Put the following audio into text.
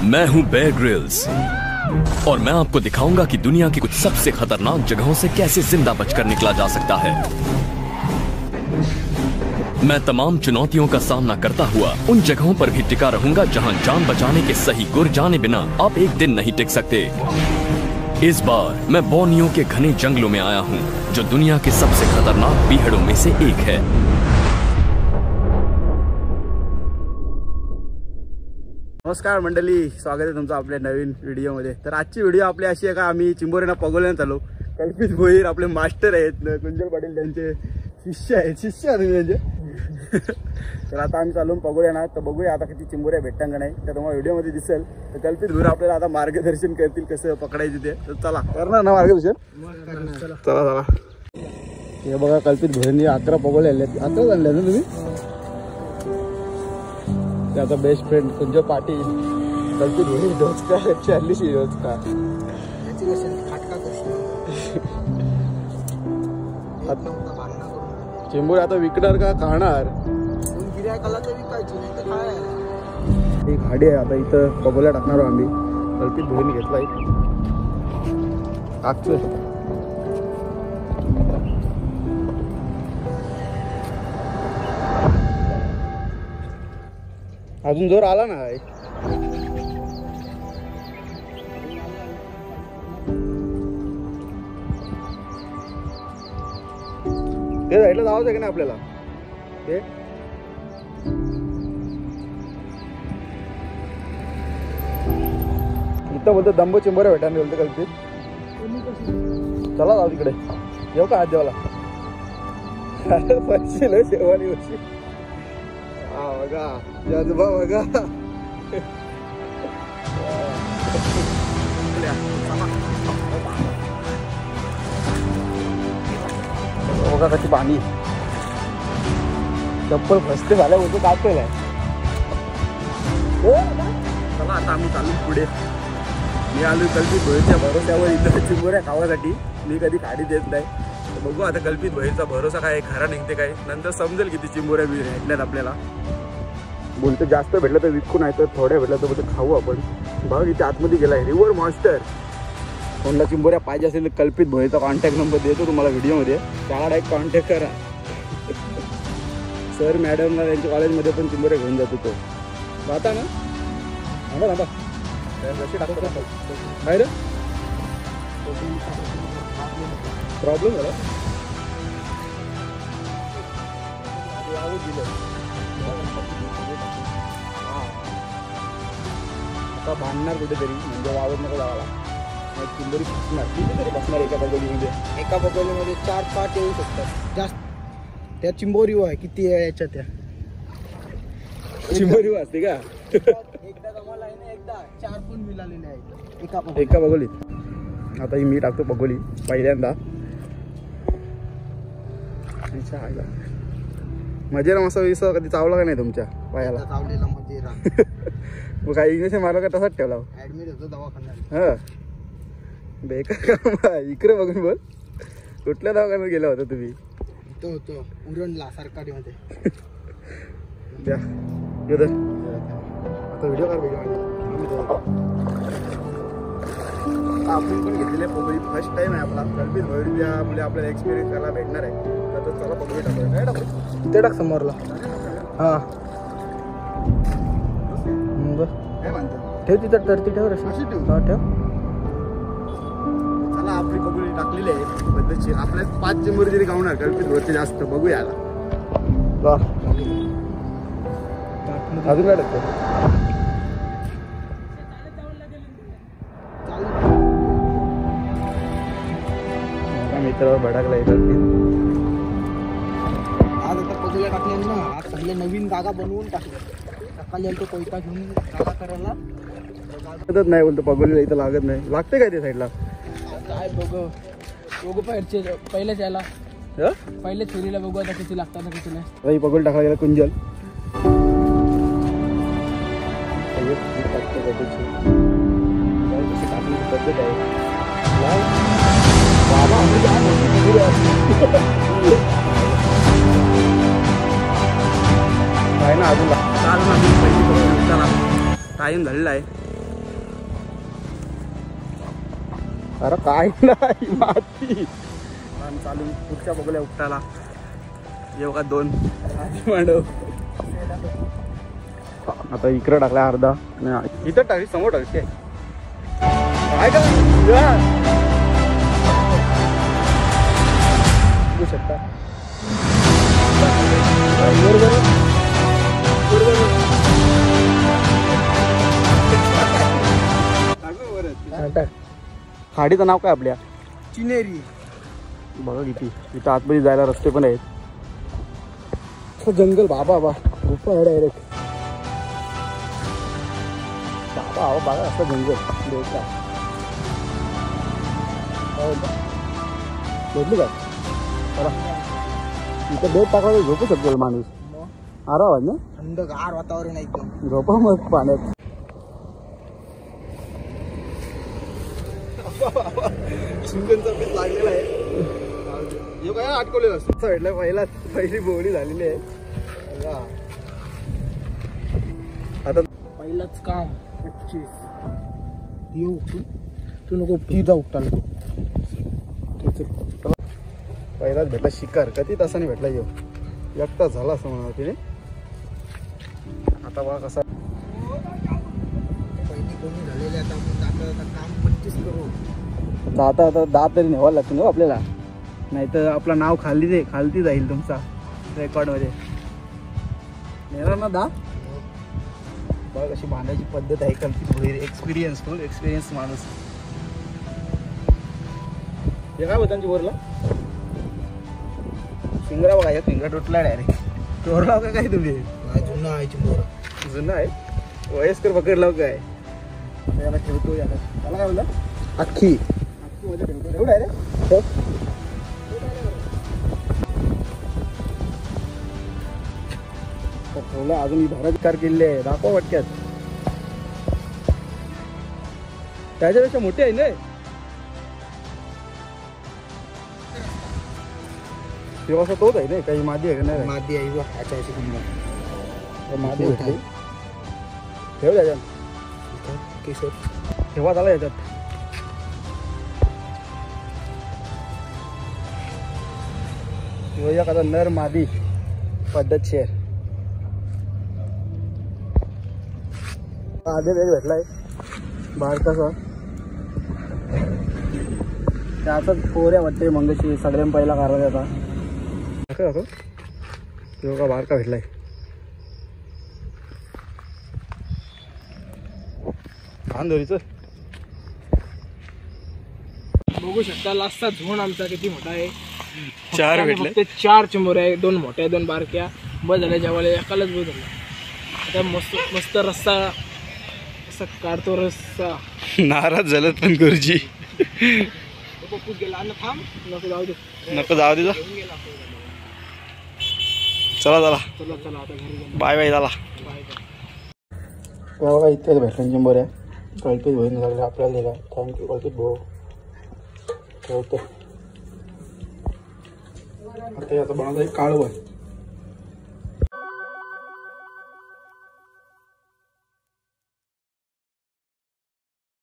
मैं हूं Bear Grylls और मैं आपको दिखाऊंगा कि दुनिया की कुछ सबसे खतरनाक जगहों से कैसे जिंदा बचकर निकला जा सकता है। मैं तमाम चुनौतियों का सामना करता हुआ उन जगहों पर भी टिका रहूंगा जहां जान बचाने के सही गुर जाने बिना आप एक दिन नहीं टिक सकते। इस बार मैं बोर्नियो के घने जंगलों में आया हूं, जो दुनिया के सबसे खतरनाक बीहड़ों में से एक है। नमस्कार मंडळी, स्वागत आहे तुमचं आपल्या नवीन व्हिडिओमध्ये। तर आजची व्हिडिओ आपली अशी आहे का आम्ही चिंबोरेना पगोल्यानं चालू। कल्पित भोईर आपले मास्टर आहेत, कुंजल पाटील त्यांचे शिष्य आहेत त्यांचे। तर आता आम्ही चालून पगोल्याना, तर बघूया आता किती चिंबोऱ्या भेटतात का नाही, तर तुम्हाला व्हिडिओमध्ये दिसेल। तर कल्पित भोईर आपल्याला आता मार्गदर्शन करतील कसं पकडायचे ते। तर चला करणार ना मार्गदर्शन, चला चला। हे बघा कल्पित भोईरनी 11 पगोले आणले, 11 आणले ना तुम्ही। त्याचा बेस्ट फ्रेंड कुंजल पाटील, कल्पित भोईर डोचका, चार्लीशी डोचका। चिंबोरी आता विकणार का खाणार? एक गाडी आहे आता इथं पगोल्या टाकणार आम्ही। कल्पित भोईरने घेतलाय अजून जोर आला नाही। ते साईडला जावंच आहे का नाही आपल्याला? ते इथं बोलतो दंबो चिंबोऱ्या भेटायला बोलतो कल्पित। चला जाऊ तिकडे, येऊ का आज जेवायला? पैसे लय शेवाली वर्षी। हा बघा जजबा बघा। बघा कशी पाणी, चप्पल फसते झाल्या होतो काय केलंय। चला आता आम्ही चालू पुढे। मी आलो कल्पित भोईरच्या भरोश्यावर इथं चिंबोऱ्या खावासाठी। मी कधी खाडी देत नाही, तर बघू आता कल्पित भोईरचा भरोसा काय खरा निघते काय, नंतर समजेल किती चिंबोऱ्या बी भेटल्यात आपल्याला। बोलतो जास्त भेटलं तर विकू, नाही तर थोड्या भेटलं तर बोलतो खाऊ आपण। बघा इथे आतमध्ये गेलाय रिव्हर मॉन्स्टर। कोणाला चिंबोऱ्या पाहिजे असेल तर कल्पित भोईरचा कॉन्टॅक्ट नंबर देतो तुम्हाला व्हिडिओमध्ये, त्याला डायरेक्ट कॉन्टॅक्ट करा। सर मॅडमला त्यांच्या कॉलेजमध्ये पण चिंबोऱ्या घेऊन जातो तो। जाता ना थांबा थांबा, कशी टाकतो बाहेर प्रॉब्लेम झाला आता बांधणार कुठेतरी, म्हणजे वावर नको जावाला। चिंबोरी फसणार कितीतरी बसणार एका पगोलीमध्ये। एका पगोलीमध्ये 4-5 येऊ शकतात जास्त। त्या चिंबोरी आहे किती आहे याच्या, त्या चिंबोरी असते का? एकदा जमाला आहे ना, एकदा 4 पण मिळालेले आहेत एका पगोलीत। आता ही मी टाकतो पगोली पहिल्यांदा। मजेरा मसा विसा कधी चावला का नाही तुमच्या पायाला? चावलेला मजेरा। मग काही इंजेक्शन मारलं का तसाच ठेवला? ऍडमिट होतो दवाखान्यात। हा बेकार काम आहे। इकडे बघून बोल, कुठल्या दवाखान्यात गेला होता तुम्ही? तो होतो उरणला सरकारी मध्ये। द्या आता व्हिडिओ कर आपण पण घेतलेले पगोली फर्स्ट टाइम आहे आपला। कल्पित भोईरच्या मुळे आपल्याला एक्सपिरियन्स करायला भेटणार आहे। तर चला पगोली टाकूया। काय टाकू? ते टाक समोरला। हा काय म्हणतो? ठेव तिथं, तर ती ठेव रशी। हा ठेव। चला आपली पगोली टाकलेली आहे पद्धतशीर। आपल्याला 5 चिंबोरी तरी गावणार कल्पित भोईरचे जास्त। बघूया आता अजून काय टाकतो? मित्रावर भडकला कल्पित। आज आता पगोल्या टाकल्या ना, आज सगळे नवीन जागा बनवून टाकल्या। सकाळी आलो कोयता घेऊन जागा करायला, लागतच नाही बोलतो पगोलीला। इथं लागत नाही, लागते काय ते साईडला? काय बघू पहिलेच यायला, पहिले चोरीला बघू आता किती लागतात ना किती नाही। पगोली टाकला गेला कुंजल। पद्धत आहे काय ना अजून टाइम झालेला आहे। अरे काय नाही माती चालू पुढच्या बघूया उपटाला येऊ का 2 आधी मांडव आता इकडे टाकला अर्धा इथं टाकली समोर टाकली काय का बघू शकता खाडीचं नाव काय आपल्या चिनेरी बघा किती इथं आतमध्ये जायला रस्ते पण आहेत जंगल बाबा गुफा आहे डायरेक्ट बाबा बघा असं जंगल देवता भेटली काय चला इथं बेट टाकायला झोपू शकतो माणूस आरामात ना थंडगार वातावरण एकदम झोपा मग पाण्यात चिंकनचा पीस लागलेला आहे काय अटकवलेलं असतं भेटलं पहिली बोवणी झालेली आहे आता पहिलंच काम 25 तू नको तिथं उपटाला पहिलाच भेटला शिकार किती तासाने भेटला येऊ एकटा झाला असं म्हणा तिने आता बघा कसा पहिली कोणी झालेली आता आपण काम 25 करू आता दात तरी नेवायला लागतो ना आपल्याला नाही तर आपलं नाव खालती जाईल तुमचा रेकॉर्डमध्ये नेणार ना दा बघ कशी बांधायची पद्धत आहे कल्पित फुल एक्सपिरियन्स माणूस हे काय त्यांची बोरला शिंगरा बघा या शिंगरा तुटला डायरेक्ट चोरला का काय तुम्ही जुना आहे चिंबोरा जुना आहे वयस्कर पकडला काय याला ठेवतो याला त्याला काय बोलला अख्खी मध्ये ठेवतो एवढं आहे रे ठेवला अजून धाराधिकार केले आहे दाखवा वाटक्यात त्याच्यापेक्षा मोठी आहे ना तेव्हा तोच आहे ना काही मादी आहे का नाही मादी आहे ह्याच्या मादी भेटली ठेव त्याच्यात केशर ठेवा झाला याच्यात आता नर मादी पद्धतशीर आधी वेग भेटलाय बारकासा त्याचाच पोऱ्या वाटते मंगशी सगळ्यां पहिला काढला त्याचा तेव्हा बारका भेटलाय दोरीच बघू शकता लास्टचा झोन आमचा किती मोठा आहे 4 भेटले फक्त 4 चिंबोऱ्या आहे 2 मोठ्या 2 बारक्या बस झाल्या जेवायला एकालाच बस झाला आता मस्त रस्ता असं काढतो रस्ता नाराज झालं पण गुरुजी पप्पूच गेला अन्न थांब नको जाऊ दे जाऊ दे चला चला आता घरी बाय झाला बघा इतक्याच भेटल्या चिंबोऱ्या कल्पित बहीण झाले आपल्याला दिला थँक्यू कल्पित भाऊ ठेवतो आता याचं बनवलं काळवं